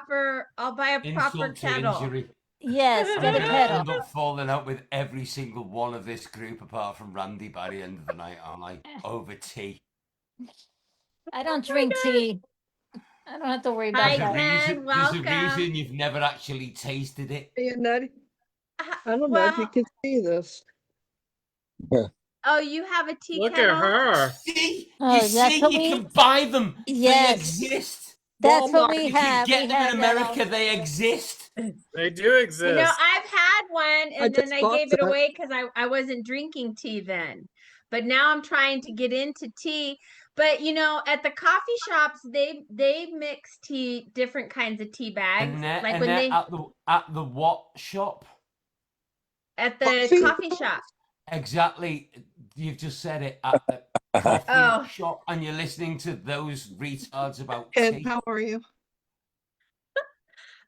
proper Insult to kettle. injury. Yes, get a I'm gonna kettle. end up falling out with every single one of this group apart from Randy by the end of the night, aren't I? Over tea. I don't drink tea. I don't have to worry about Hi, that. Ken. There's a Welcome. reason you've never actually tasted it. Hey, Annette, Uh, I don't know if you well, can see this. oh, you have a tea Look kettle? at her. See? Oh, You that's see? what You we. can buy them. They Yes, exist. that's what Walmart, we You can have. get We them in have that America. also. They exist. They do You know, exist. I've had one I and then just I bought gave it that. away because I wasn't drinking tea then. But now I'm trying to get into tea. But you know, at the coffee shops, they mix tea, different kinds of tea bags. And they're, Like and when they're they at the what shop? at the Coffee? coffee shop. Exactly. You've just said it, at the coffee Oh. shop, and you're listening to those retards about Ken, tea. how are you?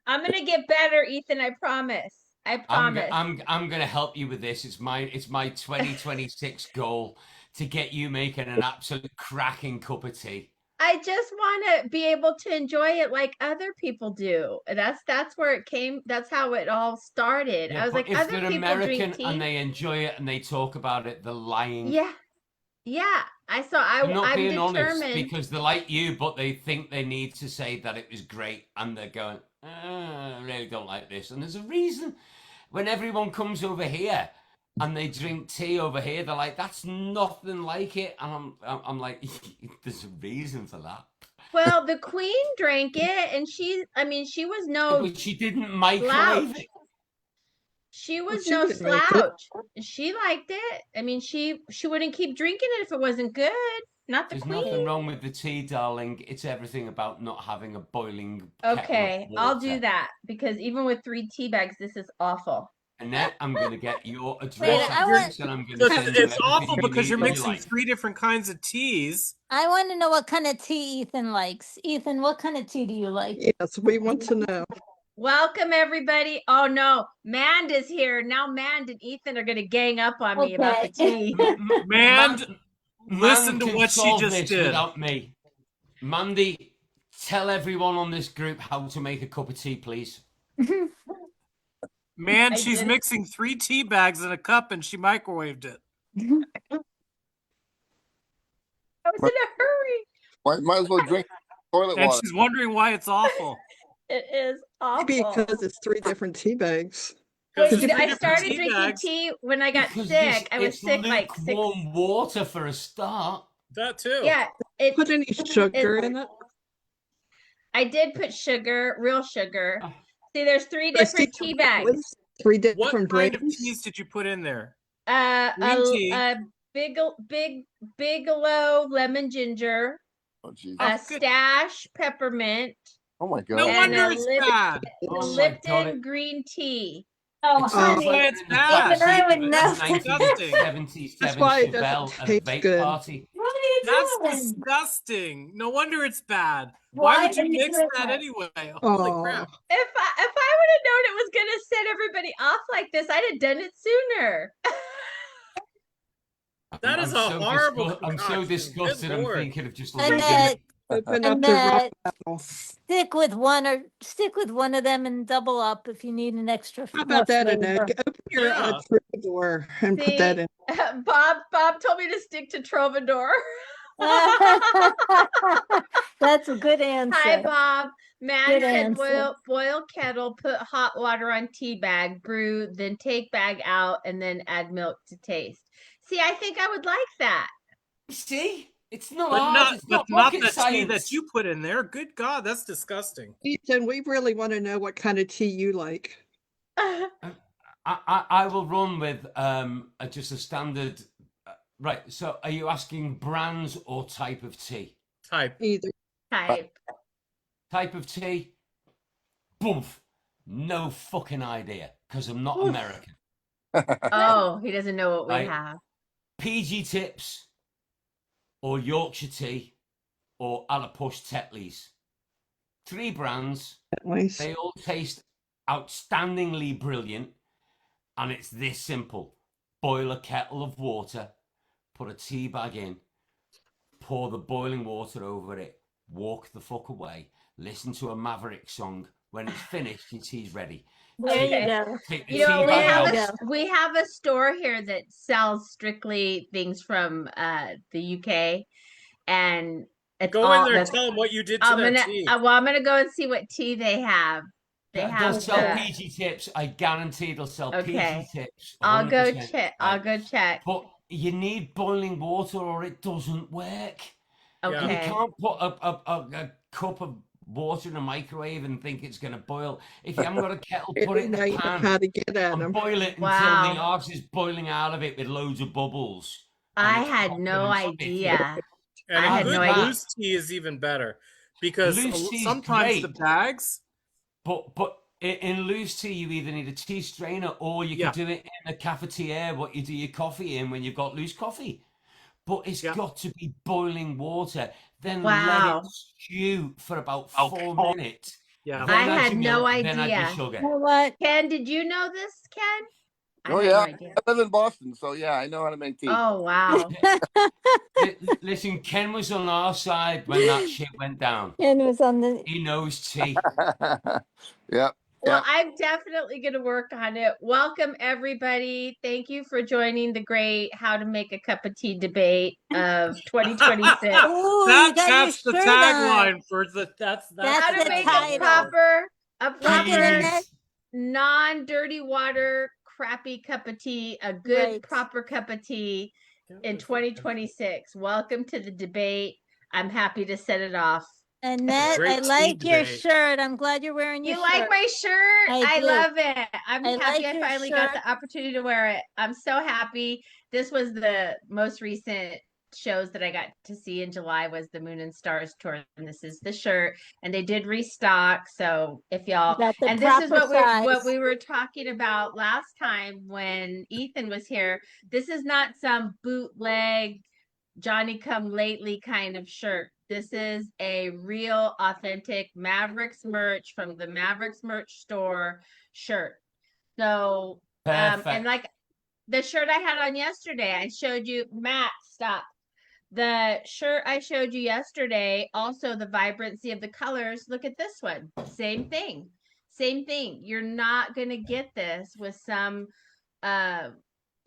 I'm gonna get better, Ethan. I promise. I promise. I'm gonna help you with this. It's my 2026 goal to get you making an absolute cracking cup of tea. I just want to be able to enjoy it like other people do. That's where it came. That's how it all started. Yeah, I was but like, if other they're people American drink tea. and they enjoy it and they talk about it, they're lying. Yeah, yeah. They're not I'm being honest determined. because they're like you, but they think they need to say that it was great, and they're going, I really don't like this. And there's a reason. When everyone comes over here and they drink tea over here, they're like, that's nothing like it. And I'm like, there's a reason for that. Well, the Queen drank it, and she was no But she didn't microwave slouch. it. She was she no didn't like it. slouch. She liked it. I mean, she wouldn't keep drinking it if it wasn't good. Not the There's Queen. nothing wrong with the tea, darling. It's everything about not having a boiling Okay, kettle of I'll water. do that because even with 3 tea bags, this is awful. Annette, I'm going to get your Wait, address I want. and I'm going to send you It's awful everything because you you're need mixing and you like. 3 different kinds of teas. I want to know what kind of tea Ethan likes. Ethan, what kind of tea do you like? Yes, we want to know. Welcome everybody. Oh no, Manda's here. Now Mand and Ethan are gonna gang up on me about the tea. Man, listen to can what she solve just this did. without me. Mandy, tell everyone on this group how to make a cup of tea, please. Man, I she's did. mixing 3 tea bags in a cup and she microwaved it. I was in a hurry. Might as well drink toilet And water. she's wondering why it's awful. It is awful. Maybe because it's 3 different tea bags. Wait, Because there's 3 I different started tea drinking bags. tea when I got Because sick. I was it's sick like 6. lukewarm water for a start. That too. Yeah, Put any sugar in it? I did put sugar, real sugar. Oh. See, there's 3 I see different tea bags. 3 What different kind of brands. teas did you put in there? A Green tea. Bigelow lemon ginger, Oh, Jesus. a good. stash peppermint, Oh, my God. No and wonder a it's bad. Oh my Lipton God, green tea. Oh, It's honey. why it's bad. Even I would know. That's disgusting. 1977 That's why it doesn't Chevelle at a taste vape good. party. What are you That's doing? disgusting. No wonder it's bad. Why would you you mix doing that that? anyway? Holy Oh, crap. If I would have known it was gonna set everybody off like this, I'd have done it sooner. That is a so horrible I'm so concoction. disgusted. Good I'm Lord. thinking of just And leaving it. open up and the rock battle. stick with one of them and double up if you need an extra. How about that, Annette? flavor. Open your Yeah. troubadour and put that in. Bob told me to stick to Trovador. That's a good answer. Hi, Bob. Man Good said answer. boil kettle, put hot water on tea bag, brew, then take bag out, and then add milk to taste. See, I think I would like that. See? It's not But hard. not, It's but not not rocket the tea science. that you put in there. Good God, that's disgusting. Ethan, we really want to know what kind of tea you like. I will run with just a standard. Right. So, are you asking brands or type of tea? Type. Either. Type. Type of tea? Boof. No fucking idea, because I'm not American. Oh, he doesn't know what we Right. have. PG Tips, or Yorkshire Tea, or a la push Tetleys. 3 brands. At least. They all taste outstandingly brilliant, and it's this simple. Boil a kettle of water, put a tea bag in, pour the boiling water over it, walk the fuck away, listen to a Mavericks song, When it's finished, your tea's ready. There you Okay. go. Take the You know, tea we bag have out. There you a we have a store here that sells strictly things from the UK, and it's Go in all there and that's. tell them what you did to that tea. I'm gonna go and see what tea they have. They They'll have sell the. PG tips. I guarantee they'll sell PG Okay, tips. I'll go 100%. check. I'll Right? go check. But you need boiling water or it doesn't work. Yeah. You Okay. can't put a cup of water in a microwave and think it's going to boil. If you haven't got a kettle, put it in Now a you know pan how to get at and them. boil it until the Wow. arse is boiling out of it with loads of bubbles. And I it's had popping no and spitting. idea. And I a had good no idea. loose tea is even better because Loose tea is sometimes the great. bags. But in loose tea, you either need a tea strainer or you Yeah. can do it in a cafetiere, what you do your coffee in when you've got loose coffee. But it's Yeah. got to be boiling water. Then let it Wow. stew for about 4 minutes. Yeah. Then I add had your no milk, then add your idea. You sugar. know what? Ken, did you know this, Ken? I Oh had yeah, no idea. I live in Boston, so yeah, I know how to make tea. Oh wow. Listen, Ken was on our side when that shit went down. Ken was on the. He knows tea. Yep. Well, I'm definitely going to work on it. Welcome, everybody. Thank you for joining the great How to Make a Cup of Tea debate of 2026. Oh, you got That's the your shirt on. tagline for the that's How That's to the make title. a Look at proper it. non-dirty water, crappy cup of tea, a good Right. proper cup of tea in 2026. Welcome to the debate. I'm happy to set it off. Annette, Great I tea like your debate. shirt. I'm glad you're wearing your You shirt. like my shirt? I do. love it. I'm I happy like I your finally got shirt. the opportunity to wear it. I'm so happy. This was the most recent shows that I got to see in July was the Moon and Stars tour, and this is the shirt. And they did restock. So if y'all Got the and this is proper what size. we were talking about last time when Ethan was here. This is not some bootleg Johnny come lately kind of shirt. This is a real authentic Mavericks merch from the Mavericks merch store shirt. So and Perfect. like the shirt I had on yesterday, I showed you, Matt, stop. The shirt I showed you yesterday, also the vibrancy of the colors. Look at this one. Same thing. Same thing. You're not going to get this with some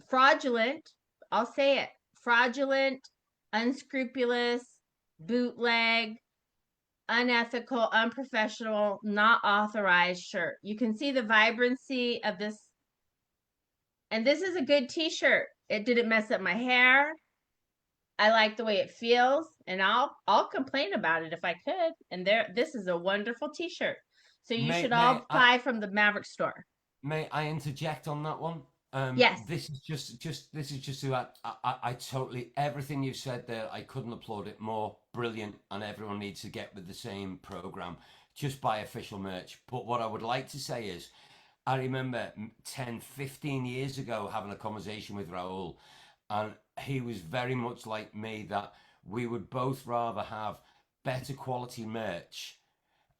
fraudulent, I'll say it, fraudulent, unscrupulous, bootleg, unethical, unprofessional, not authorized shirt. You can see the vibrancy of this. And this is a good t-shirt. It didn't mess up my hair. I like the way it feels, and I'll complain about it if I could. And this is a wonderful t-shirt. So you should all buy from the Maverick store. May I interject on that one? Yes. This is just who I totally everything you've said there. I couldn't applaud it more. Brilliant, and everyone needs to get with the same program. Just buy official merch. But what I would like to say is, I remember 10, 15 years ago having a conversation with Raul, and he was very much like me that we would both rather have better quality merch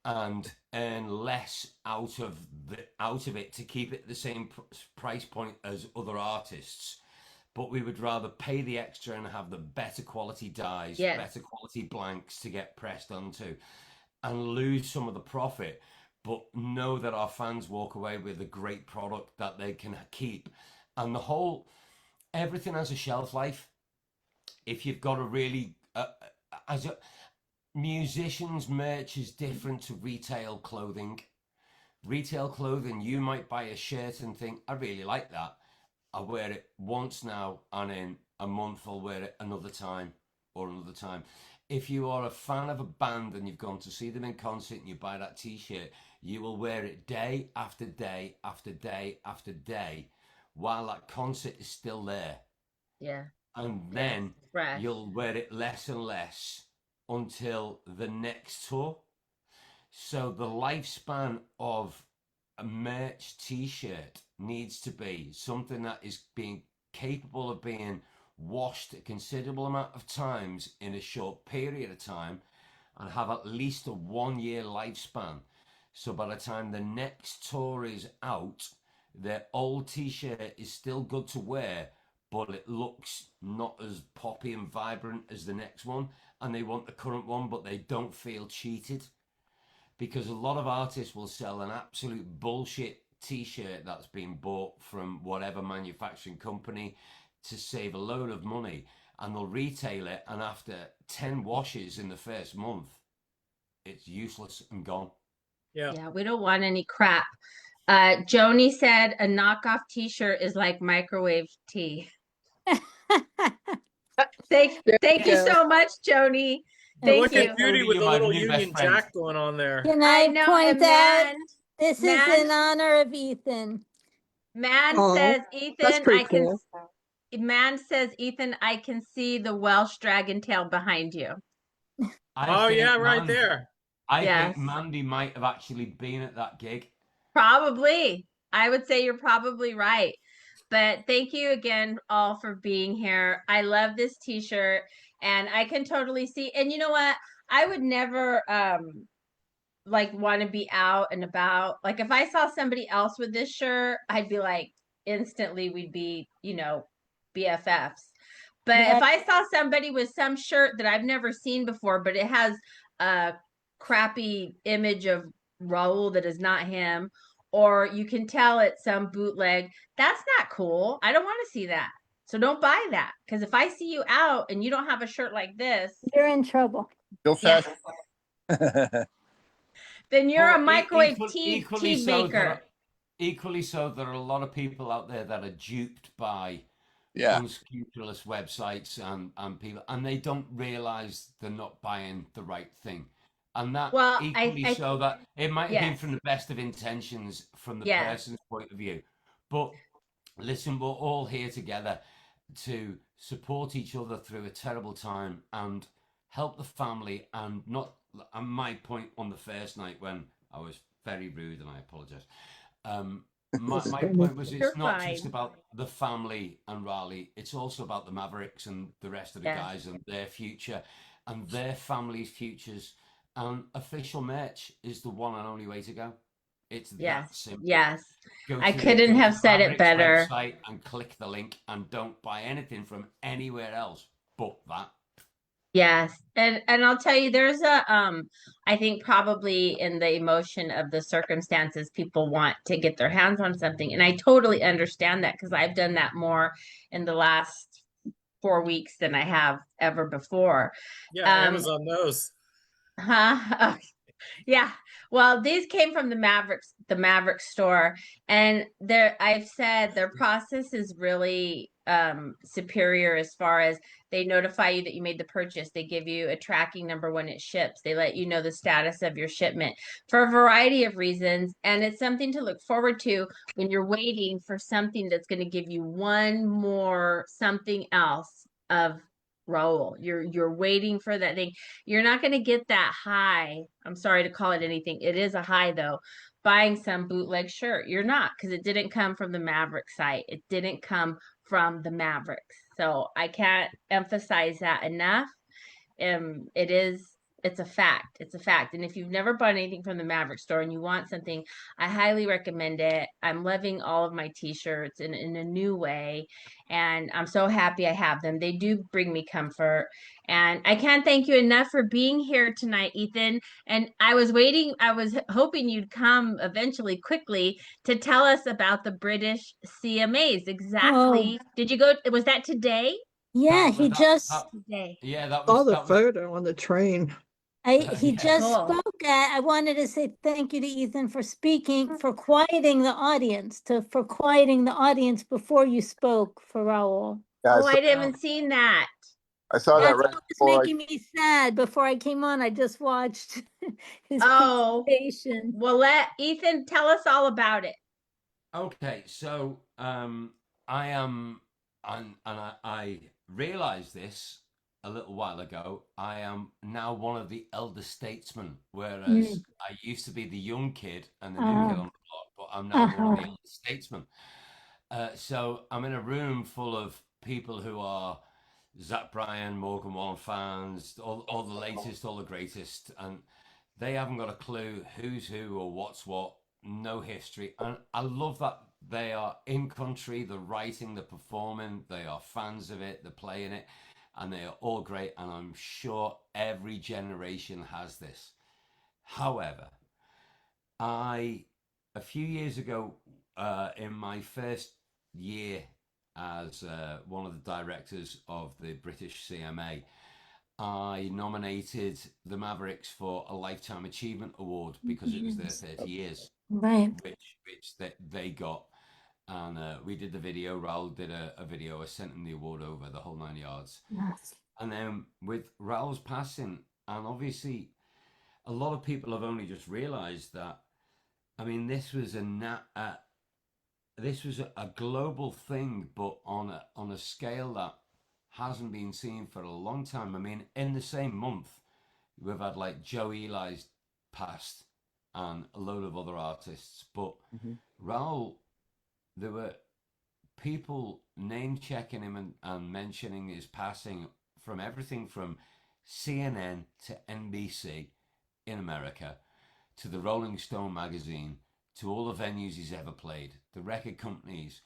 and earn less out of it to keep it the same price point as other artists, but we would rather pay the extra and have the better quality dyes, Yes. better quality blanks to get pressed onto, and lose some of the profit, but know that our fans walk away with a great product that they can keep. And the whole everything has a shelf life. If you've got a really as a musicians merch is different to retail clothing. Retail clothing, you might buy a shirt and think, I really like that. I'll wear it once now, and in a month I'll wear it another time or another time. If you are a fan of a band and you've gone to see them in concert and you buy that t-shirt, you will wear it day after day after day after day while that concert is still there. Yeah. And then fresh. You'll wear it less and less until the next tour. So the lifespan of a merch t-shirt needs to be something that is being capable of being washed a considerable amount of times in a short period of time and have at least a 1 year lifespan. So by the time the next tour is out, their old t-shirt is still good to wear, but it looks not as poppy and vibrant as the next one, and they want the current one, but they don't feel cheated. because a lot of artists will sell an absolute bullshit t-shirt that's been bought from whatever manufacturing company to save a load of money, and they'll retail it, and after 10 washes in the first month, it's useless and gone. Yeah, we don't want any crap. Joni said a knockoff t-shirt is like microwave tea. Thank you so much, Joni. Thank Look you. at Judy with the little Union Jack going on there. Can I I know, point and out, man, this is in honor of Ethan. says, That's Ethan, pretty cool. Man says, Ethan, I can see the Welsh dragon tail behind you. Oh yeah, right there. I think Mandy might have actually been at that gig. Probably. I would say you're probably right. But thank you again all for being here. I love this t-shirt, and I can totally see. And you know what? I would never like want to be out and about. Like if I saw somebody else with this shirt, I'd be like instantly we'd be, BFFs. But if I saw somebody with some shirt that I've never seen before, but it has a crappy image of Raul that is not him, or you can tell it's some bootleg, that's not cool. I don't want to see that. So don't buy that. Because if I see you out and you don't have a shirt like this, you're in trouble. Go fast. Then you're a microwave tea so maker. Equally so, there are a lot of people out there that are duped by unscrupulous websites and people, and they don't realize they're not buying the right thing. And that so that it might have been from the best of intentions from the person's point of view. But listen, we're all here together to support each other through a terrible time and help the family. And my point on the first night when I was very rude, and I apologize. My point was, it's not just about the family and Raleigh, it's also about the Mavericks and the rest of the guys and their future and their families' futures. And official merch is the one and only way to go. It's that simple. Yes. I couldn't have said it better. Website and click the link and don't buy anything from anywhere else but that. Yes. And I'll tell you, there's I think probably in the emotion of the circumstances, people want to get their hands on something. And I totally understand that, because I've done that more in the last 4 weeks than I have ever before. Yeah, Amazon knows. Huh? Yeah. Well, these came from the Mavericks store, and I've said their process is really superior as far as they notify you that you made the purchase. They give you a tracking number when it ships. They let you know the status of your shipment for a variety of reasons, and it's something to look forward to when you're waiting for something that's going to give you one more something else of Raul. You're waiting for that thing. You're not going to get that high. I'm sorry to call it anything. It is a high though. Buying some bootleg shirt. You're not, because it didn't come from the Maverick site. It didn't come from the Mavericks. So I can't emphasize that enough. It's a fact. It's a fact. And if you've never bought anything from the Maverick store and you want something, I highly recommend it. I'm loving all of my t-shirts in a new way. And I'm so happy I have them. They do bring me comfort. And I can't thank you enough for being here tonight, Ethan. And I was hoping you'd come eventually quickly to tell us about the British CMAs. Exactly. Did you go? Was that today? Yeah, he just today. Yeah, that Saw was the photo on the train. he just spoke. I wanted to say thank you to Ethan for speaking, for quieting the audience, before you spoke for Raul. Yeah, I haven't seen that. I saw that right before. It's making me sad. Before I came on, I just watched his presentation. Well, let Ethan tell us all about it. Okay, so I am, and I realized this a little while ago. I am now one of the elder statesmen, whereas I used to be the young kid and the new kid on the block, but I'm now one of the elder statesmen. So I'm in a room full of people who are Zach Bryan, Morgan Wallen fans, all the latest, all the greatest, and they haven't got a clue who's who or what's what, no history. And I love that they are in country, they're writing, they're performing, they are fans of it, they're playing it, and they are all great. And I'm sure every generation has this. However, A few years ago, in my first year as one of the directors of the British CMA, I nominated the Mavericks for a Lifetime Achievement Award because it was their 30 years, Right. which they got. And we did the video. Raul did a video. I sent him the award over, the whole 9 yards. Yes. And then with Raul's passing, and obviously a lot of people have only just realized that, I mean, this was a global thing, but on a scale that hasn't been seen for a long time. I mean, in the same month, we've had like Joe Eli's passed and a load of other artists, but Raul, there were people name checking him and mentioning his passing from everything from CNN to NBC in America to the Rolling Stone magazine to all the venues he's ever played, the record companies,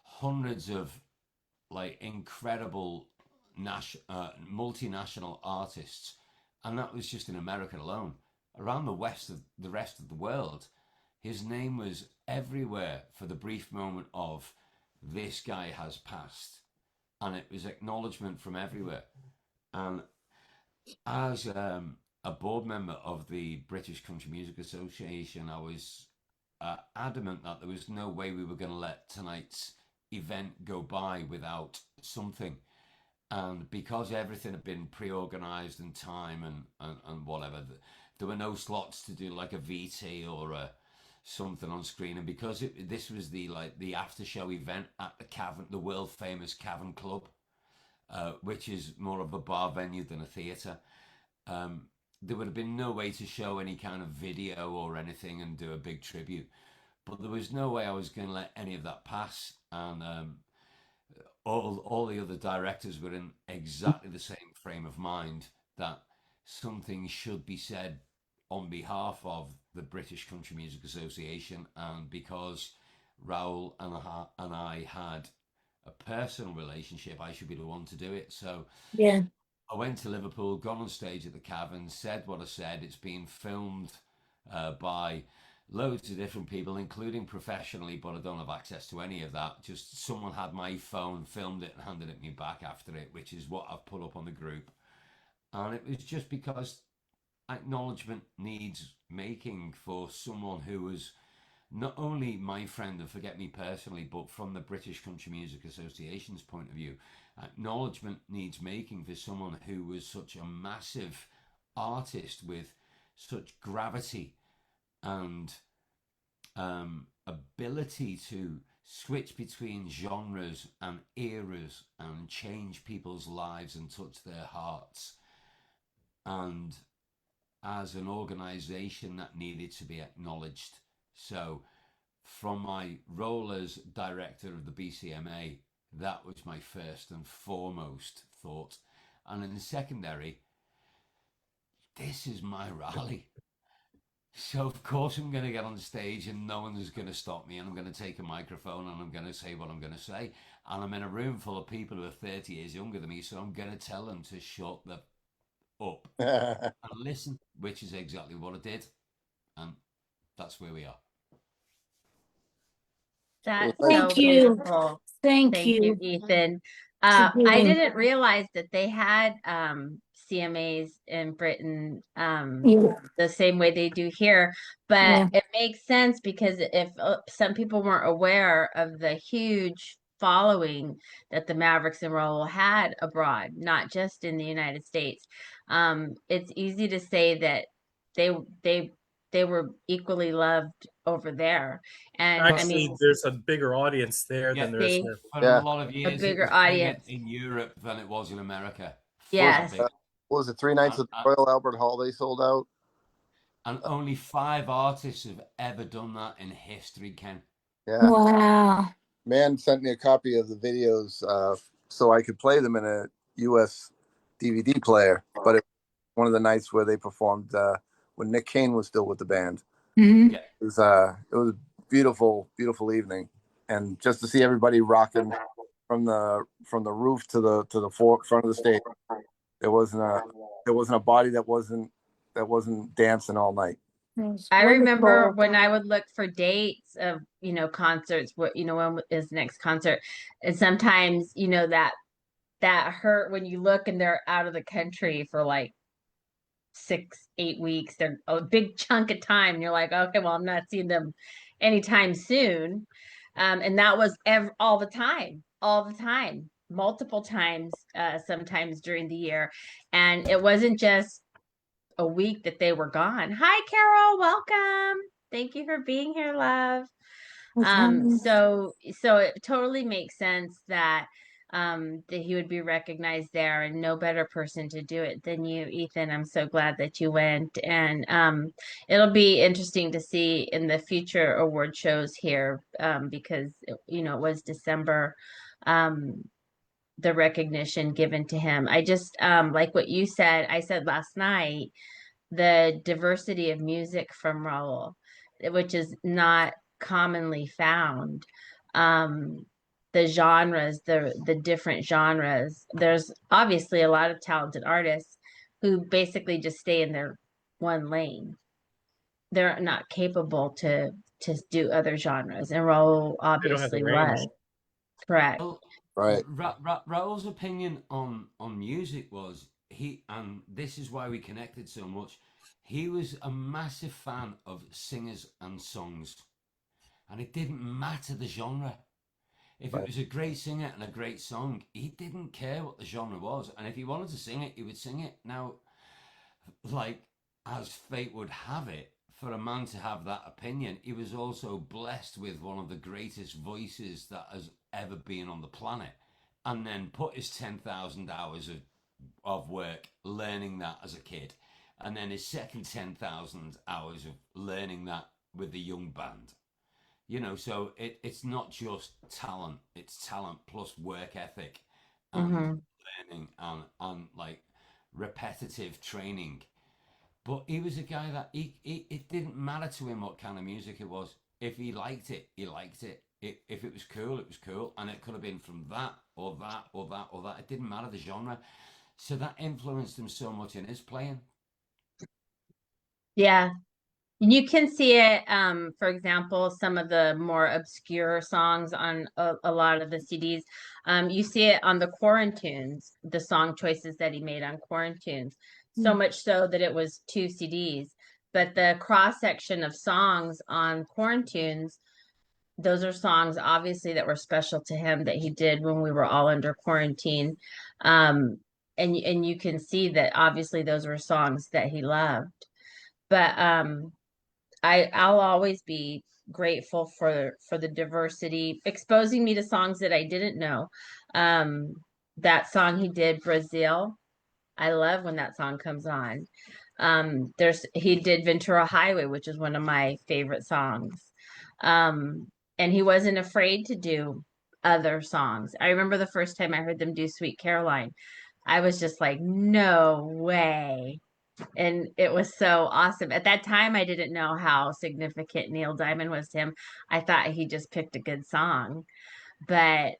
hundreds of like incredible multinational artists, and that was just in America alone. Around the rest of the world, his name was everywhere for the brief moment of this guy has passed, and it was acknowledgement from everywhere. And as a board member of the British Country Music Association, I was adamant that there was no way we were going to let tonight's event go by without something. And because everything had been pre-organized and time and whatever, there were no slots to do like a VT or something on screen. And because this was the after show event at the Cavern, the world famous Cavern Club, which is more of a bar venue than a theatre, there would have been no way to show any kind of video or anything and do a big tribute. But there was no way I was going to let any of that pass. And all the other directors were in exactly the same frame of mind that something should be said on behalf of the British Country Music Association. And because Raul and I had a personal relationship, I should be the one to do it. So Yeah. I went to Liverpool, got on stage at the Cavern, said what I said. It's been filmed by loads of different people, including professionally, but I don't have access to any of that. Just someone had my phone, filmed it, and handed it me back after it, which is what I've put up on the group. And it was just because acknowledgement needs making for someone who was not only my friend, and forget me personally, but from the British Country Music Association's point of view, acknowledgement needs making for someone who was such a massive artist with such gravity and ability to switch between genres and eras and change people's lives and touch their hearts. And as an organization that needed to be acknowledged. So from my role as director of the BCMA, that was my first and foremost thought. And in the secondary, this is my rally. So of course I'm going to get on stage and no one is going to stop me, and I'm going to take a microphone and I'm going to say what I'm going to say. And I'm in a room full of people who are 30 years younger than me, so I'm going to tell them to shut the up and listen, which is exactly what I did. And that's where we are. That's Thank so you. beautiful. Thank you. Ethan. for I doing- didn't realize that they had CMAs in Britain Yeah. the same way they do here, but Yeah. it makes sense because if some people weren't aware of the huge following that the Mavericks and Raul had abroad, not just in the United States, it's easy to say that they were equally loved over there. And Actually, I mean, there's a bigger audience there than there is here. For a lot of years, bigger it was audience in Europe than it was in America. Yes. What was it, 3 nights at the Royal Albert Hall they sold out? And only 5 artists have ever done that in history, Ken. Yeah. Wow. Man sent me a copy of the videos so I could play them in a US DVD player. But it was one of the nights where they performed when Nick Kane was still with the band. Mm-hmm. Yeah. It was a beautiful, beautiful evening, and just to see everybody rocking from the roof to the front of the stage, there wasn't a body that wasn't dancing all night. That's I remember wonderful. when I would look for dates of, concerts, when is the next concert? And sometimes, that hurt when you look and they're out of the country for like 6, 8 weeks. They're a big chunk of time. And you're like, okay, well, I'm not seeing them anytime soon. And that was all the time, multiple times, sometimes during the year. And it wasn't just a week that they were gone. Hi, Carol. Welcome. Thank you for being here, love. Okay. So it totally makes sense that he would be recognized there, and no better person to do it than you, Ethan. I'm so glad that you went, and it'll be interesting to see in the future award shows here, because it was December, the recognition given to him. I just like what you said. I said last night, the diversity of music from Raul, which is not commonly found. Um, the genres, the different genres. There's obviously a lot of talented artists who basically just stay in their one lane. They're not capable to do other genres, and Raul They don't have the obviously range. was. Correct. Well, Right. Raul's opinion on music was and this is why we connected so much. He was a massive fan of singers and songs, and it didn't matter the genre. If it Right. was a great singer and a great song, he didn't care what the genre was, and if he wanted to sing it, he would sing it. Now, like as fate would have it, for a man to have that opinion, he was also blessed with one of the greatest voices that has ever been on the planet, and then put his 10,000 hours of work learning that as a kid, and then his second 10,000 hours of learning that with the young band. So it's not just talent, it's talent plus work ethic and Mm-hmm. learning and like repetitive training. But he was a guy that it didn't matter to him what kind of music it was. If he liked it, he liked it. If it was cool, it was cool. And it could have been from that or that or that or that. It didn't matter the genre. So that influenced him so much in his playing. Yeah. You can see it, for example, some of the more obscure songs on a lot of the CDs. You see it on the Quarantunes, the song choices that he made on Quarantunes, so much so that it was 2 CDs. But the cross section of songs on Quarantunes, those are songs obviously that were special to him that he did when we were all under quarantine. And you can see that obviously those were songs that he loved. But I'll always be grateful for the diversity, exposing me to songs that I didn't know. Um, that song he did, Brazil. I love when that song comes on. He did Ventura Highway, which is one of my favorite songs. And he wasn't afraid to do other songs. I remember the first time I heard them do Sweet Caroline. I was just like, no way. And it was so awesome. At that time, I didn't know how significant Neil Diamond was to him. I thought he just picked a good song. But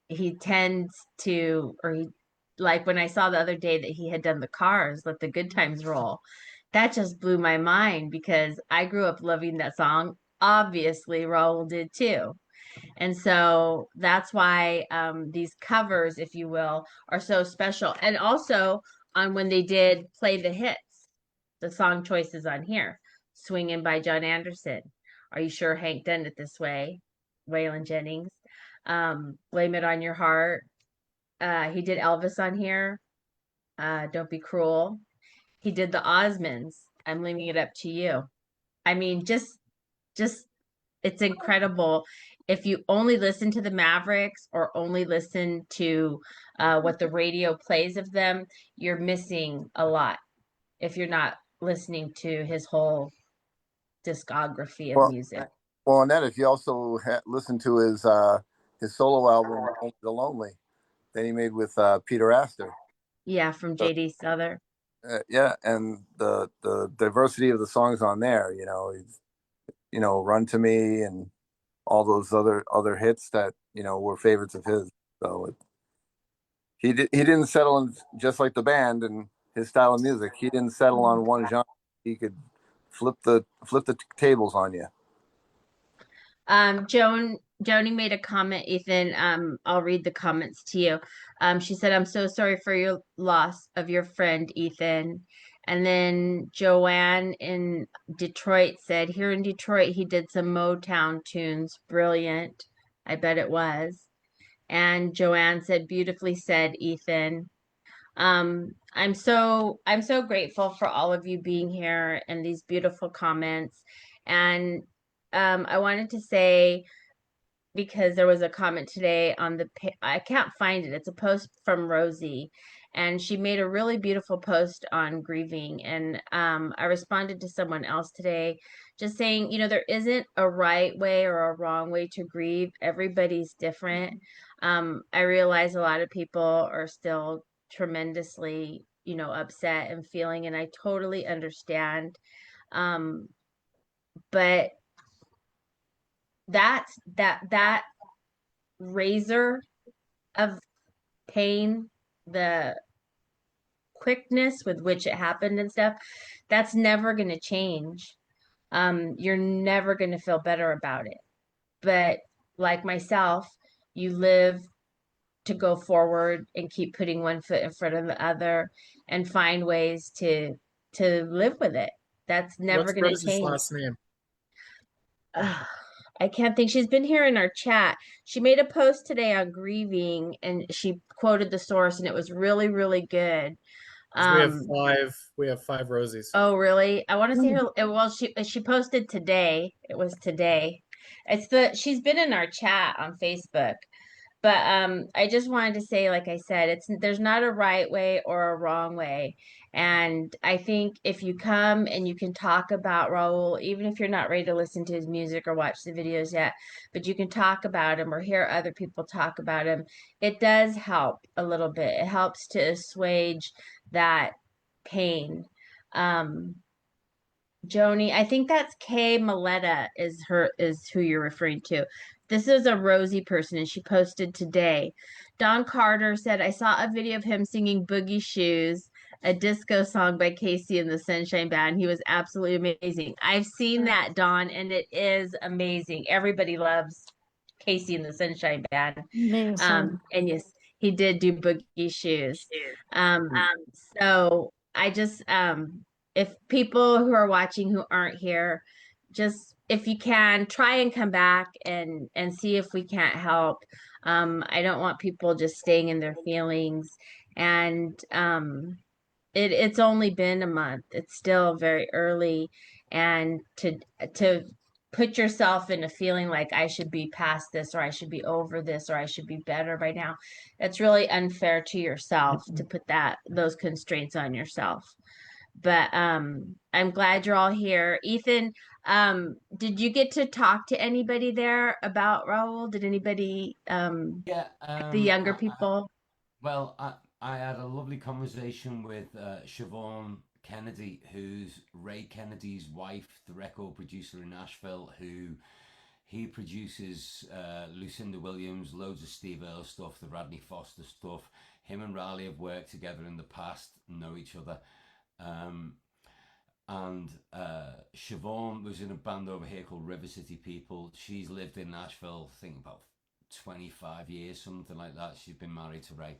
he tends to, or he, like when I saw the other day that he had done the Cars, Let the Good Times Roll, that just blew my mind because I grew up loving that song. Obviously, Raul did too. And so that's why these covers, if you will, are so special. And also on when they did Play the Hits, the song choices on here, Swinging by John Anderson. Are You Sure Hank Done It This Way? Waylon Jennings. Blame It on Your Heart. He did Elvis on here. Don't Be Cruel. He did the Osmonds. I'm leaving it up to you. I mean, just it's incredible. If you only listen to the Mavericks or only listen to what the radio plays of them, you're missing a lot if you're not listening to his whole discography of Well, music. well, and then if you also listen to his solo album, Only the Lonely, that he made with Peter Astor. Yeah, from J.D. Souther. Yeah, and the diversity of the songs on there, Run to Me and all those other hits that were favorites of his. So he didn't settle in, just like the band and his style of music. He didn't settle on one genre. He could flip the tables on you. Joni made a comment, Ethan. I'll read the comments to you. She said, I'm so sorry for your loss of your friend, Ethan. And then Joanne in Detroit said, here in Detroit, he did some Motown tunes. Brilliant. I bet it was. And Joanne said, beautifully said, Ethan. I'm so grateful for all of you being here and these beautiful comments. And I wanted to say, because there was a comment today on I can't find it. It's a post from Rosie, and she made a really beautiful post on grieving. And I responded to someone else today, just saying, there isn't a right way or a wrong way to grieve. Everybody's different. I realize a lot of people are still tremendously, upset and feeling, and I totally understand. But that razor of pain, the quickness with which it happened and stuff, that's never going to change. You're never going to feel better about it. But like myself, you live to go forward and keep putting one foot in front of the other and find ways to live with it. That's never What's going to Rose's change. last name? I can't think. She's been here in our chat. She made a post today on grieving and she quoted the source and it was really, really good. 'Cause we have five Rosies. Oh, really? I want to see her. Well, she posted today. It was today. She's been in our chat on Facebook. But I just wanted to say, like I said, there's not a right way or a wrong way. And I think if you come and you can talk about Raul, even if you're not ready to listen to his music or watch the videos yet, but you can talk about him or hear other people talk about him, it does help a little bit. It helps to assuage that pain. Um, Joni, I think that's Kay Maletta is who you're referring to. This is a Rosie person and she posted today. Don Carter said, I saw a video of him singing Boogie Shoes, a disco song by Casey and the Sunshine Band. He was absolutely amazing. I've seen that, Don, and it is amazing. Everybody loves Casey and the Sunshine Band. Amazing. And yes, he did do Boogie Shoes. So I just if people who are watching who aren't here, just if you can try and come back and see if we can't help. I don't want people just staying in their feelings. And it's only been a month. It's still very early, and to put yourself in a feeling like I should be past this or I should be over this or I should be better by now. It's really unfair to yourself to put those constraints on yourself. But I'm glad you're all here. Ethan, did you get to talk to anybody there about Raul? Did anybody Yeah, the younger people? Well, I had a lovely conversation with Siobhan Kennedy, who's Ray Kennedy's wife, the record producer in Nashville, who he produces Lucinda Williams, loads of Steve Earle stuff, the Radney Foster stuff. Him and Riley have worked together in the past, know each other. And Siobhan was in a band over here called River City People. She's lived in Nashville, I think about 25 years, something like that. She's been married to Ray.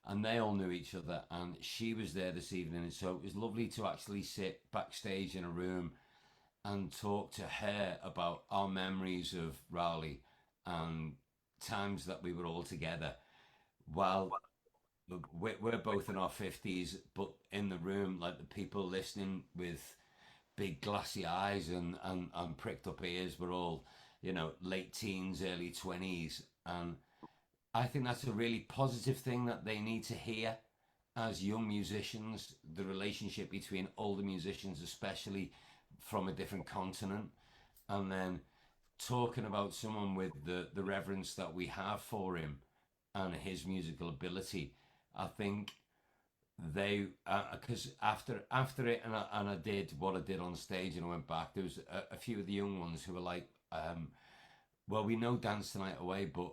And they all knew each other. And she was there this evening. And so it was lovely to actually sit backstage in a room and talk to her about our memories of Raleigh and times that we were all together while we're both in our 50s, but in the room, like the people listening with big glassy eyes and pricked up ears were all, late teens, early 20s. And I think that's a really positive thing that they need to hear as young musicians, the relationship between older musicians, especially from a different continent, and then talking about someone with the reverence that we have for him and his musical ability. I think they because after it and I did what I did on stage and I went back, there was a few of the young ones who were like, well, we know Dance the Night Away, but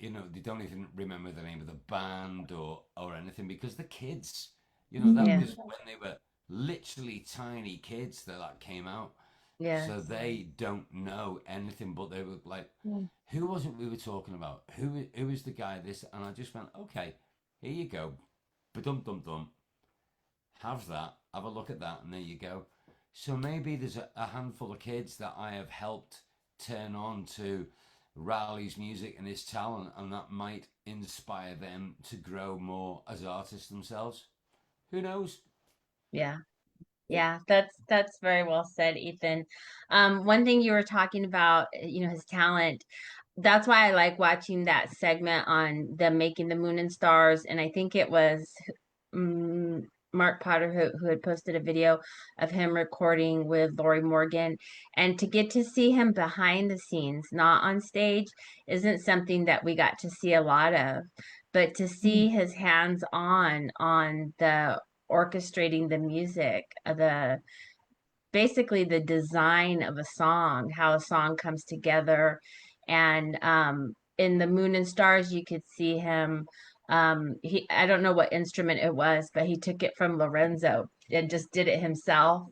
they don't even remember the name of the band or anything, because the kids, that was when they were literally tiny kids that came out. Yes. So they don't know anything, but they were like, Mm. who was it we were talking about? Who is the guy this? And I just went, okay, here you go. Ba-dum dum dum. Have that, have a look at that, and there you go. So maybe there's a handful of kids that I have helped turn on to Raleigh's music and his talent, and that might inspire them to grow more as artists themselves. Who knows? Yeah. Yeah, that's very well said, Ethan. One thing you were talking about, his talent. That's why I like watching that segment on them making the moon and stars. And I think it was um, Mark Potter who had posted a video of him recording with Lori Morgan. And to get to see him behind the scenes, not on stage, isn't something that we got to see a lot of. But to see his hands on the orchestrating the music, the basically the design of a song, how a song comes together. And in the Moon and Stars, you could see him. I don't know what instrument it was, but he took it from Lorenzo and just did it himself.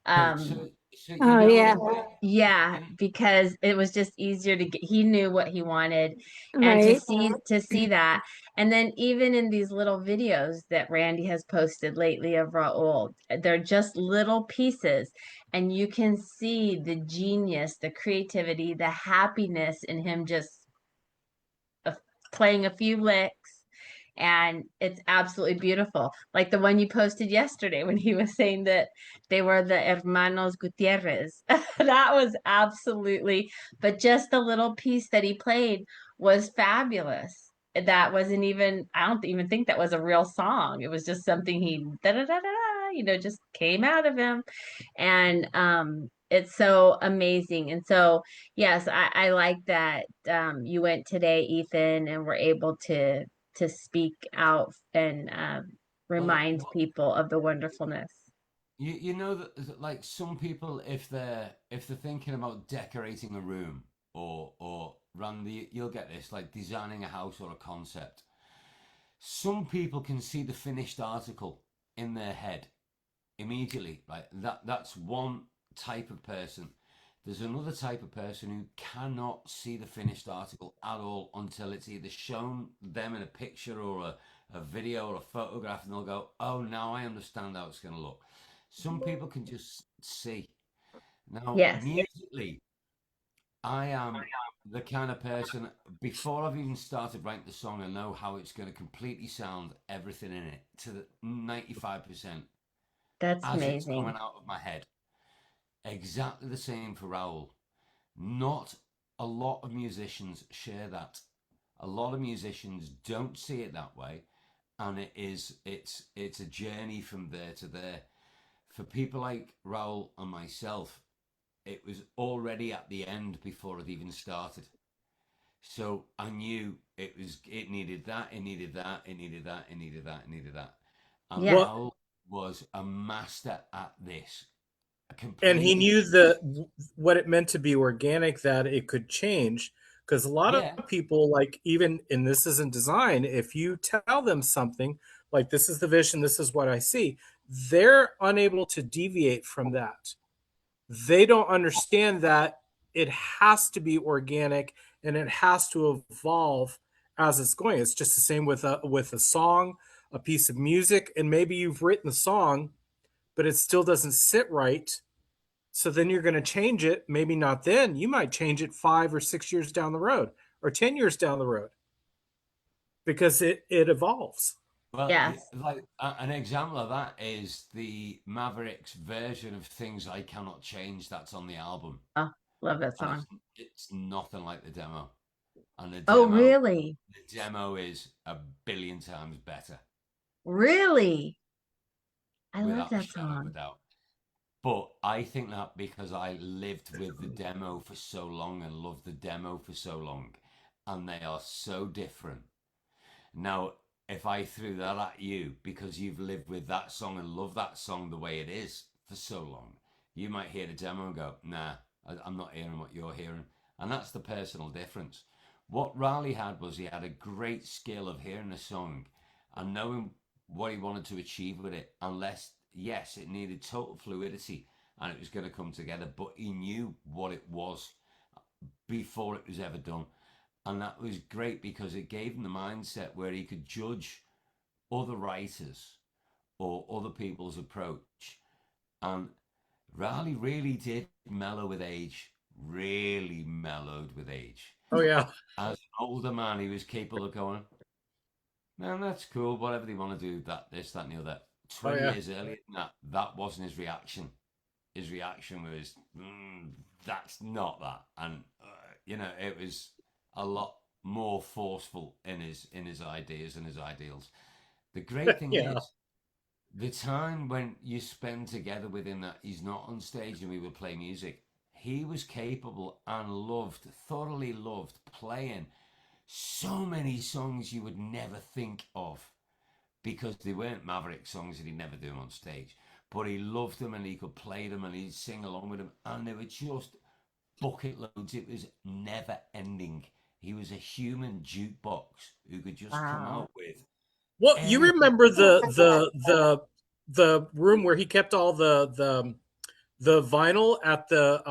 So, Um, so, so you Oh, know, yeah. yeah, you know, because it was just easier to get, he knew what he wanted, and Right. to see that. And then even in these little videos that Randy has posted lately of Raul, they're just little pieces, and you can see the genius, the creativity, the happiness in him just uh, playing a few licks, and it's absolutely beautiful. Like the one you posted yesterday when he was saying that they were the Hermanos Gutierrez. That was absolutely, but just the little piece that he played was fabulous. That wasn't even, I don't even think that was a real song. It was just something he da da da da, just came out of him. And it's so amazing. And so yes, I like that you went today, Ethan, and were able to speak out and well, remind well, people of the wonderfulness. you know that like some people, if they're thinking about decorating a room or you'll get this like designing a house or a concept. Some people can see the finished article in their head immediately. Like that's one type of person. There's another type of person who cannot see the finished article at all until it's either shown them in a picture or a video or a photograph, and they'll go, oh, now I understand how it's going to look. Some people can just see. Now, Yes. musically, I am the kind of person, before I've even started writing the song, I know how it's going to completely sound, everything in it, to the 95% That's as it's amazing. coming out of my head. Exactly the same for Raul. Not a lot of musicians share that. A lot of musicians don't see it that way, and it's a journey from there to there. For people like Raul and myself, it was already at the end before it even started. So I knew it needed that, it needed that, it needed that, it needed that, it needed that. And Yes. Well, Raul was a master at this. and he Completely. knew what it meant to be organic, that it could change. Because a lot Yeah. of people, like, even, and this isn't design, if you tell them something like, this is the vision, this is what I see, they're unable to deviate from that. They don't understand that it has to be organic and it has to evolve as it's going. It's just the same with a song, a piece of music, and maybe you've written the song, but it still doesn't sit right. So then you're going to change it. Maybe not then. You might change it 5 or 6 years down the road, or 10 years down the road, because it evolves. Well, Yes. like an example of that is the Mavericks version of "Things I Cannot Change" that's on the album, Oh, love that and song. it's nothing like the demo. And Oh, really? the demo is a billion times better, Really? I love without a that shadow of a song. doubt. But I think that because I lived with the demo for so long and loved the demo for so long, and they are so different. Now, if I threw that at you because you've lived with that song and love that song the way it is for so long, you might hear the demo and go, nah, I'm not hearing what you're hearing. And that's the personal difference. What Riley had was he had a great skill of hearing a song and knowing what he wanted to achieve with it, unless yes, it needed total fluidity and it was going to come together, but he knew what it was before it was ever done. And that was great because it gave him the mindset where he could judge other writers or other people's approach. And Raleigh really did mellow with age, really mellowed with age. Oh yeah. As an older man, he was capable of going, man, that's cool, whatever they want to do, that, this, that, and the other. Oh 20 yeah. years earlier than that, that wasn't his reaction. His reaction was, that's not that. And, it was a lot more forceful in his ideas and his ideals. The great thing Yeah. is, the time when you spend together with him that he's not on stage and we would play music, he was capable and thoroughly loved playing so many songs you would never think of because they weren't Mavericks songs and he'd never do them on stage. But he loved them and he could play them and he'd sing along with them and they were just bucket loads. It was never ending. He was a human jukebox who could just come out with. Well, you anything. remember the room where he kept all the vinyl at the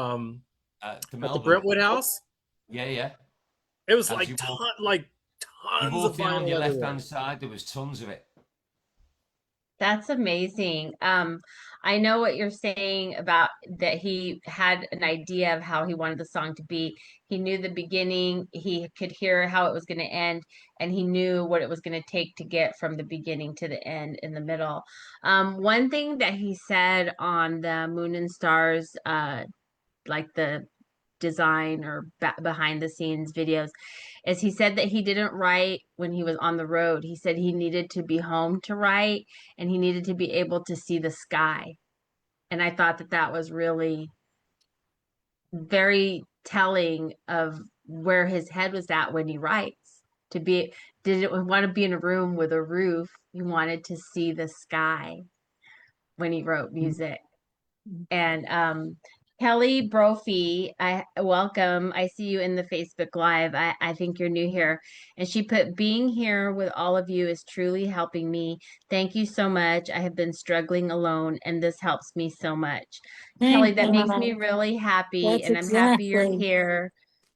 Melbourne. Brentwood house? Yeah. It was As like you tons of walked down vinyl your left everywhere. hand side, there was tons of it. That's amazing. I know what you're saying about that he had an idea of how he wanted the song to be. He knew the beginning, he could hear how it was going to end, and he knew what it was going to take to get from the beginning to the end in the middle. One thing that he said on the Moon and Stars, like the design or behind the scenes videos, is he said that he didn't write when he was on the road. He said he needed to be home to write and he needed to be able to see the sky. And I thought that that was really very telling of where his head was at when he writes. Didn't want to be in a room with a roof. He wanted to see the sky when he wrote music. And Kelly Brophy, I welcome. I see you in the Facebook Live. I think you're new here. And she put, being here with all of you is truly helping me. Thank you so much. I have been struggling alone, and this helps me so much. Kelly, Thank that makes me God. really happy, That's and I'm happy you're exactly. here.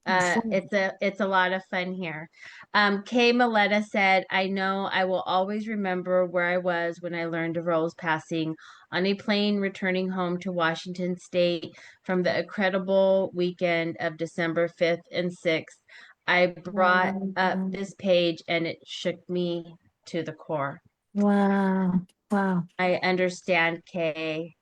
It's a lot of fun here. Kay Maletta said, I know I will always remember where I was when I learned of Raul's passing on a plane returning home to Washington State from the incredible weekend of December 5th and 6th. I brought up this page and it shook me to the core. Wow. Wow. I understand, Kay.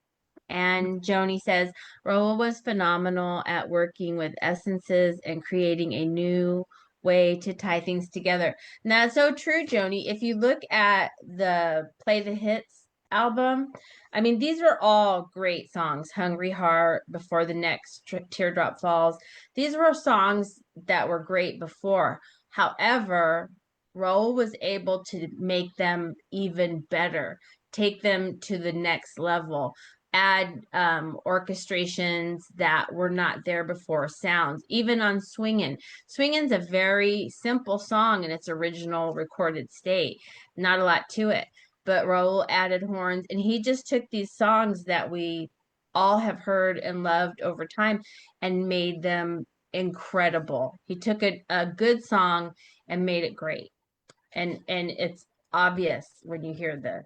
And Joni says, Raul was phenomenal at working with essences and creating a new way to tie things together. And that's so true, Joni. If you look at the Play the Hits album, I mean, these are all great songs. Hungry Heart, Before the Next Teardrop Falls. These were songs that were great before. However, Raul was able to make them even better, take them to the next level, add orchestrations that were not there before, sounds, even on Swingin's a very simple song in its original recorded state, not a lot to it, but Raul added horns and he just took these songs that we all have heard and loved over time and made them incredible. He took a good song and made it great, and it's obvious when you hear the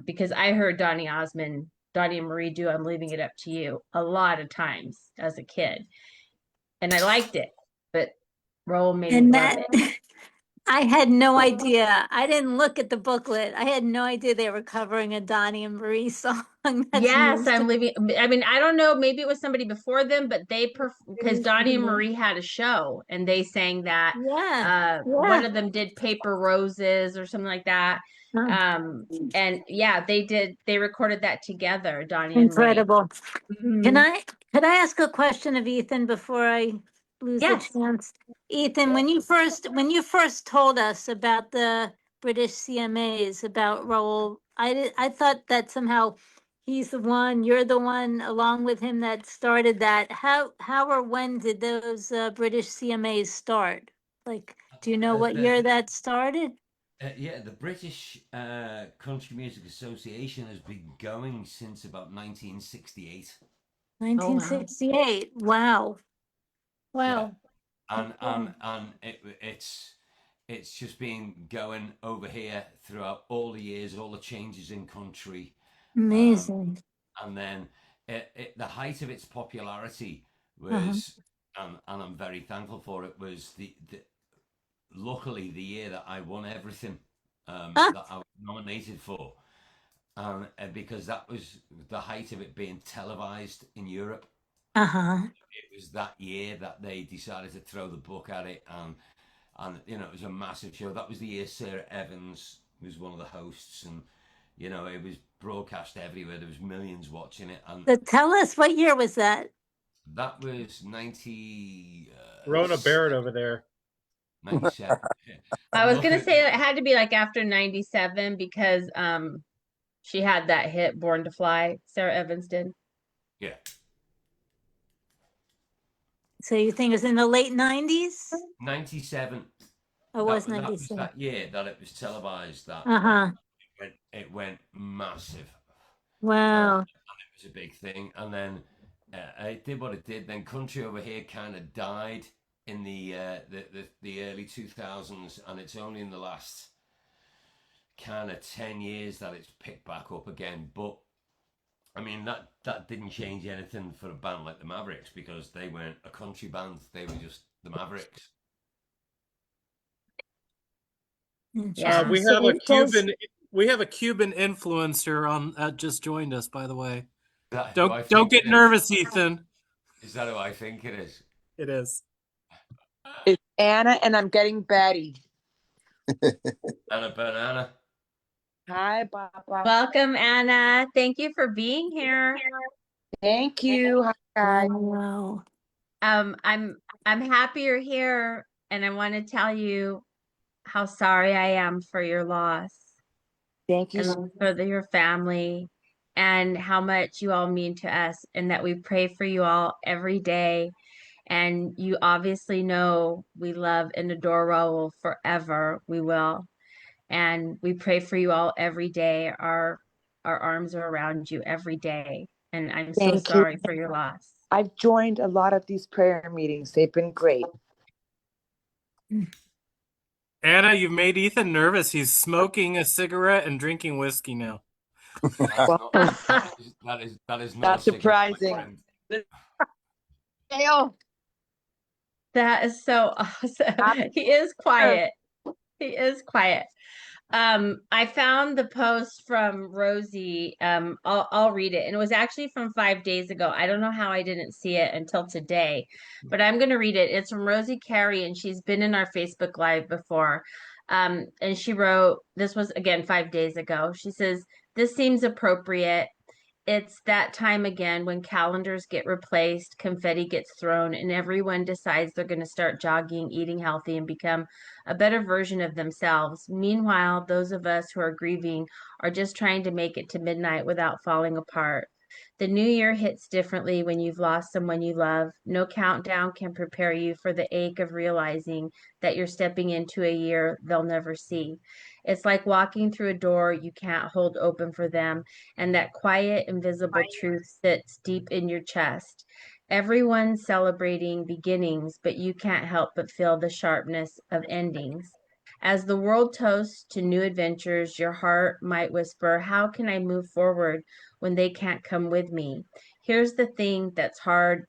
because I heard Donny and Marie do I'm Leaving It Up to You a lot of times as a kid. And I liked it, but Raul made me And love that it. I had no idea. I didn't look at the booklet. I had no idea they were covering a Donnie and Marie song. That's Yes, news to I'm leaving. I mean, I don't know. Maybe it was somebody before them, but because Donnie and me. Marie had a show and they sang that. Yeah. One Yeah. of them did Paper Roses or something like that. Huh. And yeah, they recorded that together, Donnie and Marie. Incredible. Can Mhm. could I ask a question of Ethan before I lose the Yes. chance? Ethan, when you first told us about the British CMAs, about Raoul, I thought that somehow he's the one, you're the one along with him that started that. How or when did those British CMAs start? Like, do you know what year that started? Yeah, the British Country Music Association has been going since about 1968. 1968. Wow. Yeah, Wow. and it's just been going over here throughout all the years, all the changes in country, um, Amazing. and then the height of its popularity Uh-huh. was, and I'm very thankful for it, was the luckily the year that I won everything Ah, that I was nominated for, because that was the height of it being televised in Europe. uh-huh. It was that year that they decided to throw the book at it, and it was a massive show. That was the year Sarah Evans was one of the hosts, and it was broadcast everywhere. There was millions watching it, and So tell us, what year was that? that was 90. Rona Barrett over there. 97. I I'm was looking gonna at say it had to be like after 97 because she had that hit Born to Fly. Sarah Evans did. yeah. So you think it was in the late 90s? 97. Or was That was 97? that year that it was televised. That Uh-huh. it went massive. Wow. It was a big thing, and then it did what it did. Then country over here kind of died in the early 2000s, and it's only in the last kind of 10 years that it's picked back up again. But I mean that didn't change anything for a band like the Mavericks, because they weren't a country band; they were just the Mavericks. Yeah. We So have a these guys, Cuban influencer on just joined us, by the way. Is that who I Don't think get it is? nervous, Ethan. Is that who I think it is? It is. It's Anna, and I'm getting Betty. Anna Banana. Hi, Papa. Welcome, Anna. Thank you for being here. Thank you. Hi, guys. wow. I'm happy you're here, and I want to tell you how sorry I am for your loss Thank you. and for your family, and how much you all mean to us, and that we pray for you all every day. And you obviously know we love and adore Raul forever. We will. And we pray for you all every day. Our arms are around you every day. And I'm so Thank you. sorry for your loss. I've joined a lot of these prayer meetings. They've been great. Anna, you've made Ethan nervous. He's smoking a cigarette and drinking whiskey now. That's Well, that is not Not a cigarette, my surprising. friend. Dale. That is so awesome. He is quiet. He is quiet. I found the post from Rosie. I'll read it. And it was actually from 5 days ago. I don't know how I didn't see it until today, but I'm gonna read it. It's from Rosie Carey, and she's been in our Facebook Live before. And she wrote, this was again 5 days ago. She says, "This seems appropriate. It's that time again when calendars get replaced, confetti gets thrown, and everyone decides they're going to start jogging, eating healthy, and become a better version of themselves. Meanwhile, those of us who are grieving are just trying to make it to midnight without falling apart. The new year hits differently when you've lost someone you love. No countdown can prepare you for the ache of realizing that you're stepping into a year they'll never see. It's like walking through a door you can't hold open for them, and that quiet, invisible truth sits deep in your chest. Everyone's celebrating beginnings, but you can't help but feel the sharpness of endings. As the world toasts to new adventures, your heart might whisper, how can I move forward when they can't come with me? Here's the thing that's hard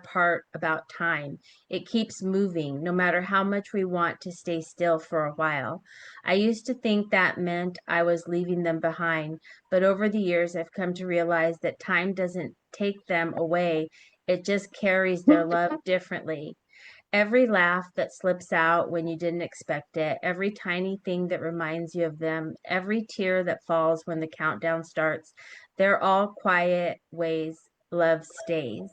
part about time. It keeps moving, no matter how much we want to stay still for a while. I used to think that meant I was leaving them behind, but over the years I've come to realize that time doesn't take them away, it just carries their love differently. Every laugh that slips out when you didn't expect it, every tiny thing that reminds you of them, every tear that falls when the countdown starts, they're all quiet ways love stays.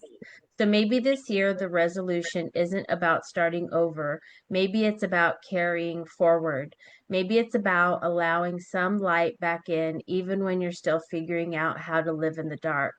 So maybe this year the resolution isn't about starting over. Maybe it's about carrying forward. Maybe it's about allowing some light back in, even when you're still figuring out how to live in the dark.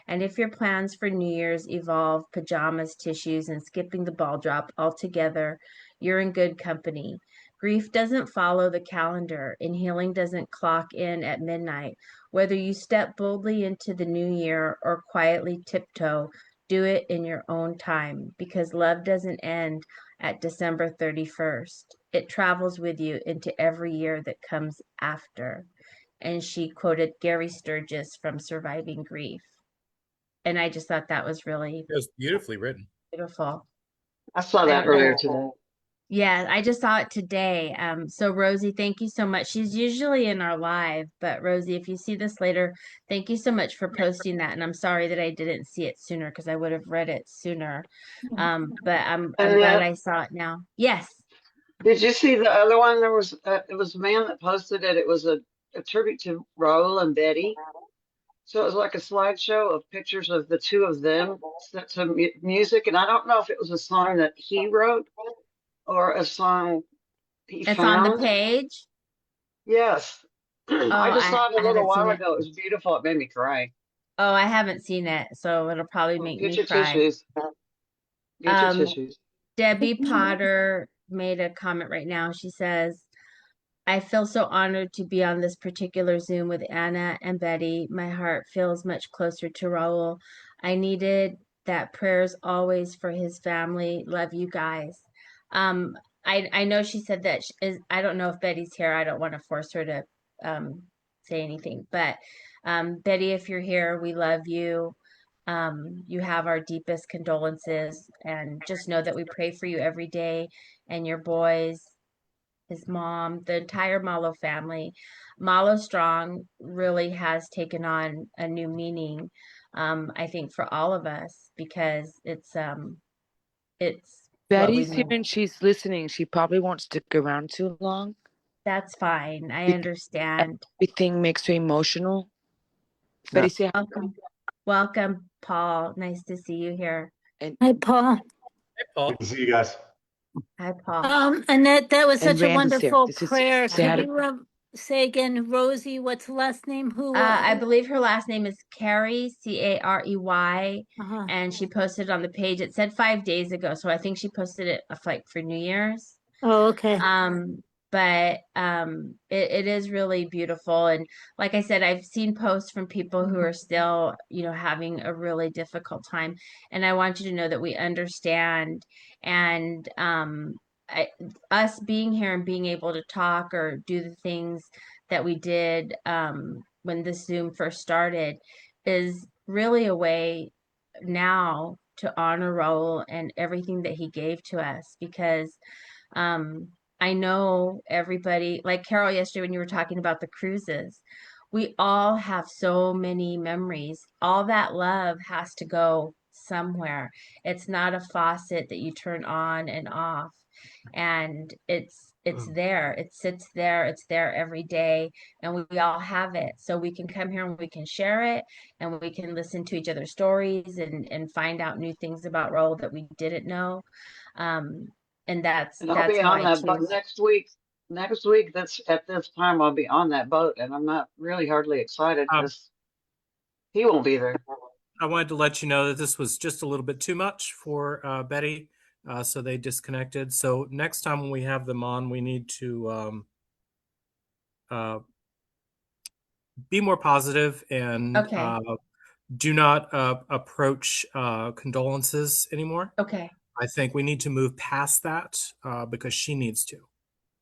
And if your plans for New Year's evolve pajamas, tissues, and skipping the ball drop altogether, you're in good company. Grief doesn't follow the calendar, and healing doesn't clock in at midnight. Whether you step boldly into the new year or quietly tiptoe, do it in your own time, because love doesn't end at December 31st. It travels with you into every year that comes after. And she quoted Gary Sturgis from Surviving Grief. And I just thought that was really It was beautifully written. beautiful. I saw I that don't know. earlier today. Yeah, I just saw it today. So Rosie, thank you so much. She's usually in our live, but Rosie, if you see this later, thank you so much for posting that. And I'm sorry that I didn't see it sooner because I would have read it sooner. But I'm And glad then, I saw it now. Yes. did you see the other one? There was it was a man that posted it. It was a tribute to Raul and Betty. So it was like a slideshow of pictures of the two of them set to music. And I don't know if it was a song that he wrote or a song he It's on the found. page. Yes. Oh, I just saw it a I little haven't seen while it. ago. It was beautiful. It made me cry. Oh, I haven't seen it, so it'll probably Well, make get me your cry. tissues. Get your Um, tissues. Debbie Potter made a comment right now. She says, I feel so honored to be on this particular Zoom with Anna and Betty. My heart feels much closer to Raul. I needed that prayers always for his family. Love you guys. Um, I know she said that I don't know if Betty's here. I don't want to force her to say anything, but Betty, if you're here, we love you. You have our deepest condolences, and just know that we pray for you every day and your boys, his mom, the entire Malo family. Malo Strong really has taken on a new meaning, I think, for all of us because it's what we Betty's here need. and she's listening. She probably won't stick around too long. That's fine. I Because understand. everything makes her emotional. Yeah. Betty, say hi. Welcome, welcome, Paul. Nice to see you here. And, Hi, Paul. Hey, Paul. Good to see you guys. Hi, Paul. Annette, that was and such a Randy's here. wonderful This is prayer. say Could hi to you say again, Rosie, what's the last name? Who? I believe her last name is Carey, Carey, Uh-huh. and she posted on the page. It said 5 days ago, so I think she posted it like for New Year's. Oh, okay. But it is really beautiful. And like I said, I've seen posts from people who are still, having a really difficult time. And I want you to know that we understand. And us being here and being able to talk or do the things that we did when this Zoom first started is really a way now to honor Raul and everything that he gave to us because um, I know everybody, like Carol yesterday when you were talking about the cruises, we all have so many memories. All that love has to go somewhere. It's not a faucet that you turn on and off. And it's there. It sits there. It's there every day. And we all have it. So we can come here and we can share it and we can listen to each other's stories and find out new things about Raul that we didn't know. Um, and And I'll that's be how on I that boat choose. next week. Next week, that's at this time, I'll be on that boat, and I'm not really hardly excited because he won't be there. I wanted to let you know that this was just a little bit too much for Betty, so they disconnected. So next time when we have them on, we need to be more positive and Okay. do not approach condolences anymore. Okay. I think we need to move past that because she needs to.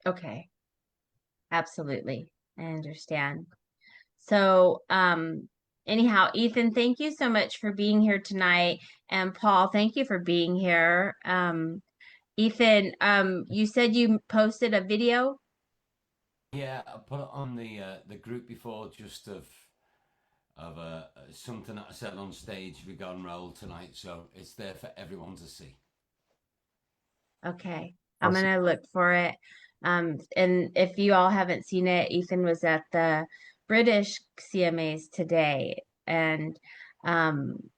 Okay. Absolutely. I understand. So, anyhow, Ethan, thank you so much for being here tonight. And Paul, thank you for being here. Ethan, you said you posted a video? Yeah, I put it on the group before, just of something that I said on stage regarding Raul tonight, so it's there for everyone to see. Okay. I'm Awesome. gonna look for it. And if you all haven't seen it, Ethan was at the British CMAs today, and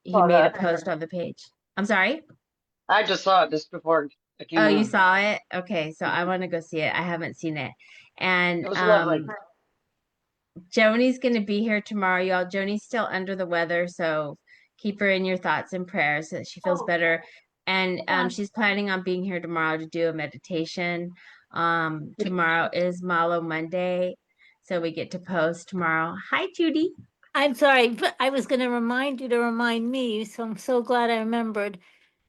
he Saw made a that. post on the page. I'm sorry? I just saw it just before I Oh, came you on. saw it? Okay, so I want to go see it. I haven't seen it. And It was lovely. Joni's going to be here tomorrow, y'all. Joni's still under the weather, so keep her in your thoughts and prayers so that she feels better. And she's planning on being here tomorrow to do a meditation Tomorrow is Malo Monday, so we get to post tomorrow. Hi, Judy. I'm sorry, but I was going to remind you to remind me, so I'm so glad I remembered.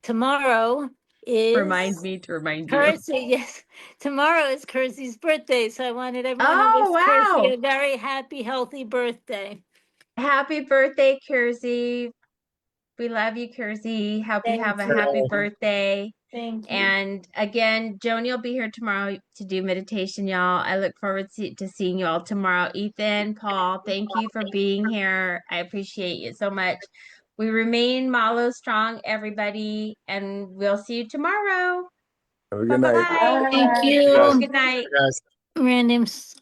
Tomorrow is Remind me to remind you. Kersey. Yes, tomorrow is Kersey's birthday, so I wanted everyone to Oh, wish Kersey wow. a very happy, healthy birthday. Happy birthday, Kersey. We love you, Kersey. Hope you have a Thank happy you. birthday. Thank you. And again, Joni will be here tomorrow to do meditation, y'all. I look forward to seeing you all tomorrow. Ethan, Paul, thank you for being here. I appreciate you so much. We remain Malo Strong, everybody, and we'll see you tomorrow. Have a good night. Bye-bye. Thank You guys. you, Good night. You guys. Random's.